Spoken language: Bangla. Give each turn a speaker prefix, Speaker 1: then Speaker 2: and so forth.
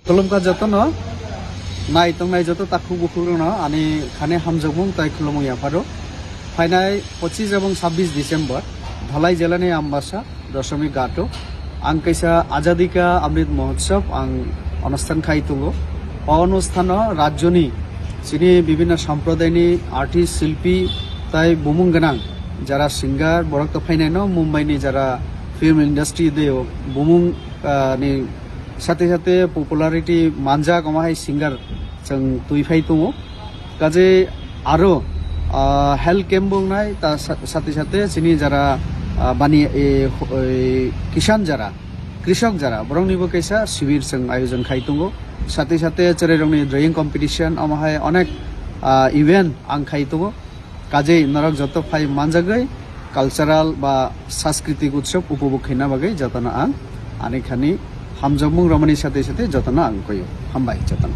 Speaker 1: Kulumka jotono nai tongnai joto takhu bukhurno ani khane hamjogmung tai khulumung yaparo ফাইনাই 25 এবং 26 ডিসেম্বর ধলাই জেলানি আমবাসা দশমী ঘাটো আং কাইসা আজাদিকা অমৃত মহোৎসব আং অনুষ্ঠান খাইতুলো অনুষ্ঠান রাজ্যনি চিনি বিভিন্ন সম্প্রদায়নি আর্টিস্ট শিল্পী তাই বুমুং গানাং যারা সিঙ্গার বরক তো ফাইনাই ন মুম্বাইনি যারা ফিল্ম ইন্ডাস্ট্রি দেও বুমুং ni সাথে সাথে পপুলারিটি মানজা কমাহাই সিঙ্গার जों তুইফাই তুমো কাজে আরো হেলথ ক্যাম্প বংনাই তার সাথে সাথে চিনি যারা বানি কিষান যারা কৃষক যারা বরং নিবো কেসা শিবির जों আয়োজন খাইতুঙ্গো সাথে সাথে চরে রংনি ড্রয়িং কম্পিটিশন আমাহায় অনেক ইভেন্ট আং খাইতুঙ্গো কাজে নরক যত ফাই মানজাগৈ কালচারাল বা সাংস্কৃতিক উৎসব উপভোগ খাইনা বাগৈ যতনা আং আনিখানি হামজমুং রমণীর সাথে সাথে যতনা আং কইও হামবাই যতনা